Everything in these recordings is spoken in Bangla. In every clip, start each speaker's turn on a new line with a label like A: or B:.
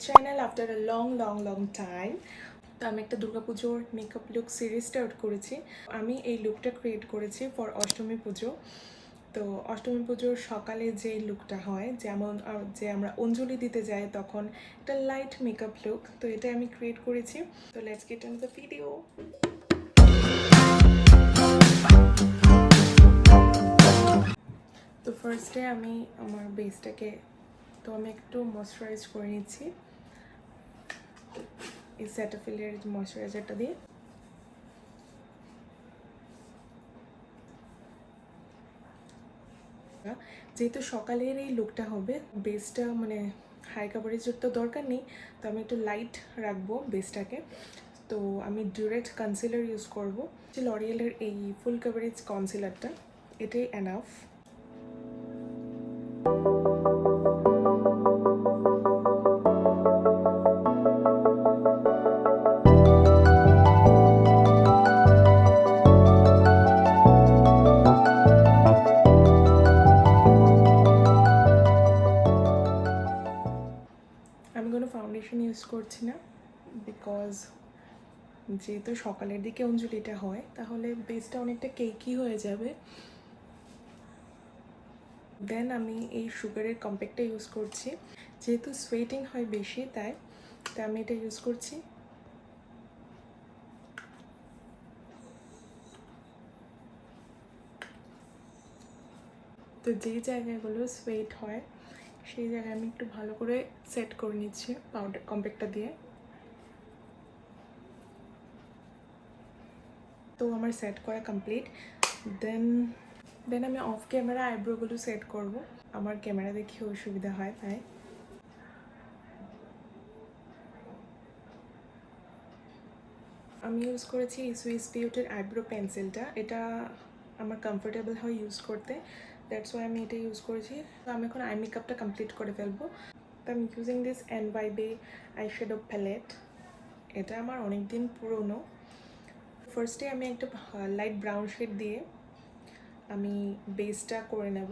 A: Channel after a long time. তো আমি একটা দুর্গাপুজোর মেকআপ লুক সিরিজ স্টার্ট করেছি। আমি এই লুকটা ক্রিয়েট করেছি ফর অষ্টমী পুজো। তো অষ্টমী পুজোর সকালে যে লুকটা হয়, যেমন যে আমরা অঞ্জলি দিতে যাই তখন একটা লাইট মেকআপ লুক, তো এটা আমি ক্রিয়েট করেছি। তো let's get into the video. তো ফার্স্টে আমি আমার বেসটাকে একটু ময়শ্চারাইজ করে নিচ্ছি এই সেটাফিলের ময়শ্চারাইজারটা দিয়ে। যেহেতু সকালের এই লুকটা হবে, বেসটা হাই কাভারেজের তো দরকার নেই, তো আমি একটু লাইট রাখবো বেসটাকে। তো আমি ডিরেক্ট কনসিলার ইউজ করবো, লরিয়েলের এই ফুল কাভারেজ কনসিলারটা, এটাই এনাফ। আমি কোনো ফাউন্ডেশন ইউজ করছি না, বিকজ যেহেতু সকালের দিকে অঞ্জলিটা হয়, তাহলে বেসটা অনেকটা কেকি হয়ে যাবে। দেন আমি এই সুগারের কম্প্যাক্টটা ইউজ করছি, যেহেতু সোয়েটিং হয় বেশি, তাই আমি এটা ইউজ করছি। তো যেই জায়গাগুলো সোয়েট হয় সেই জায়গায় আমি একটু ভালো করে সেট করে নিচ্ছি পাউডার কম্প্যাক্টটা দিয়ে। তো আমার সেট করা কমপ্লিট। দেন আমি অফ ক্যামেরা আইব্রোগুলো সেট করব। আমার ক্যামেরা দেখে অসুবিধা হয়, তাই আমি ইউজ করেছি সুইস বিউটির আইব্রো পেন্সিলটা। এটা আমার কমফোর্টেবল হয় ইউজ করতে, দ্যাটস ওয়াই আমি এটা ইউজ করেছি। তো আমি এখন আই মেকআপটা কমপ্লিট করে ফেলবো। তো আমি using this NYB eye shadow palette. এটা আমার অনেক দিন পুরনো। ফার্স্টে আমি একটা লাইট ব্রাউন শেড দিয়ে আমি বেসটা করে নেব।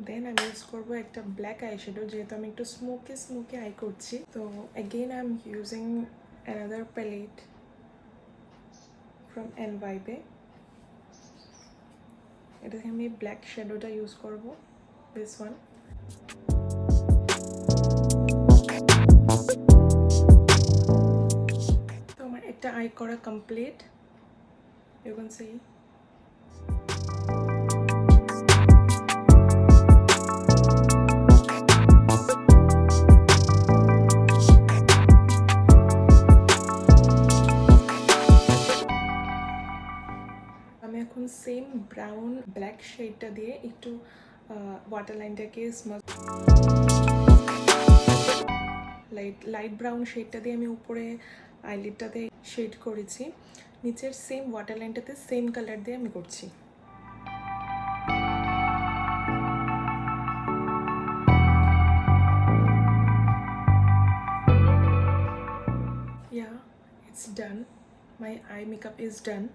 A: দেন আমি ইউজ করবো একটা ব্ল্যাক আই শ্যাডো, যেহেতু আমি একটু স্মোকি আই করছি। তো again I am using another palette from NYB। এটাকে আমি ব্ল্যাক শ্যাডোটা ইউজ করবো, দিস ওয়ান। তো আমার একটা আই করা কমপ্লিট, ইউ ক্যান সি। আমি এখন সেম ব্রাউন ব্ল্যাক শেডটা দিয়ে একটু ওয়াটার লাইনটাকে লাইট ব্রাউন শেডটা দিয়ে আমি উপরে আইলিডটাতে শেড করেছি, নিচের সেম ওয়াটার লাইনটাতে সেম কালার দিয়ে আমি করছি। Yeah, it's done. My eye makeup is done.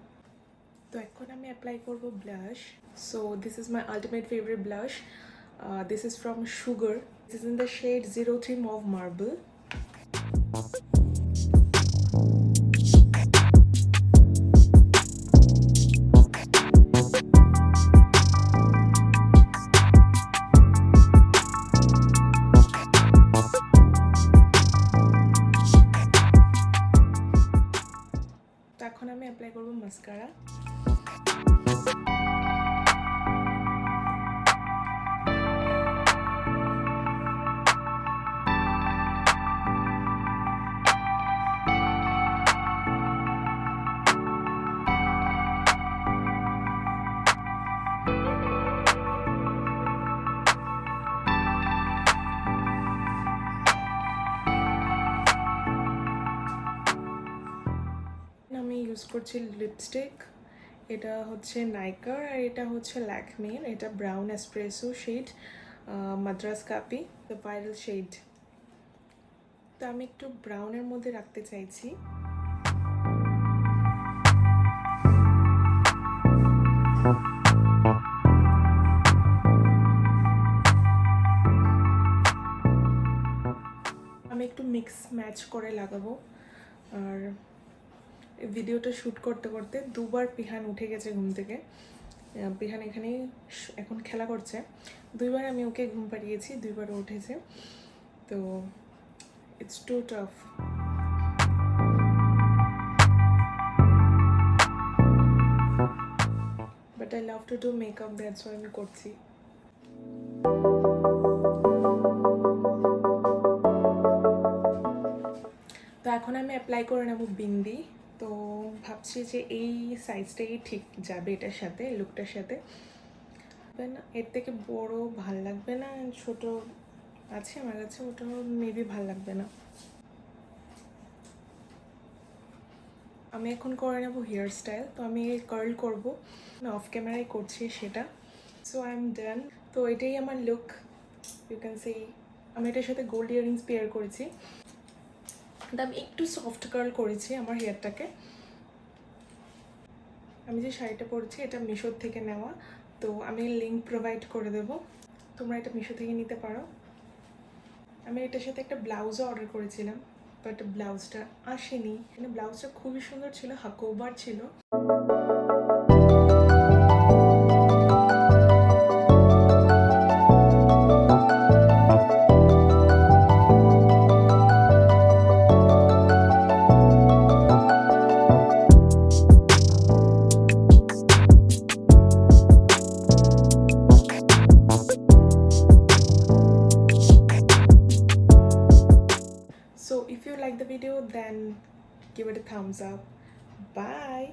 A: তো এখন আমি অ্যাপ্লাই করব blush. So this is my ultimate favourite blush. This is from Sugar. This is in the shade 03 Mauve Marble. তো এখন আমি অ্যাপ্লাই করব মাস্কারা। ইউজ করছি লিপস্টিক, এটা হচ্ছে নাইকার আর এটা হচ্ছে ল্যাকমির, এটা brown espresso shade, Madras Kaapi, the viral shade. তো আমি একটু ব্রাউনের মধ্যে রাখতে চাইছি। আমি একটু মিক্স ম্যাচ করে লাগাবো। আর ভিডিওটা শ্যুট করতে করতে দুবার পিহান উঠে গেছে ঘুম থেকে। পিহান এখানেই এখন খেলা করছে। দুইবার আমি ওকে ঘুম পাড়িয়েছি, দুইবার উঠেছে। তো it's too tough. But I love to do makeup, that's why আমি করছি। তো এখন আমি অ্যাপ্লাই করে নেব বিন্দি। তো ভাবছি যে এই সাইজটাই ঠিক যাবে এটার সাথে, লুকটার সাথে। না এর থেকে বড় ভাল লাগবে না, ছোট আছে আমার কাছে, ওটা মেবি ভাল লাগবে না। আমি এখন করে নেব হেয়ার স্টাইল। তো আমি কার্ল করব, অফ ক্যামেরায় করছি সেটা। So I am done. তো এটাই আমার লুক, ইউ ক্যান সি। আমি এটার সাথে গোল্ড ইয়ারিংস পেয়ার করেছি। আমি একটু সফট কার্ল করেছি আমার হেয়ারটাকে। আমি যে শাড়িটা পরছি এটা মিশোর থেকে নেওয়া, তো আমি লিঙ্ক প্রোভাইড করে দেব, তোমরা এটা মিশো থেকে নিতে পারো। আমি এটার সাথে একটা ব্লাউজও অর্ডার করেছিলাম, বাট ব্লাউজটা আসেনি। ব্লাউজটা খুবই সুন্দর ছিল, হাকোবার ছিল। So if you like the video, then give it a thumbs up. Bye.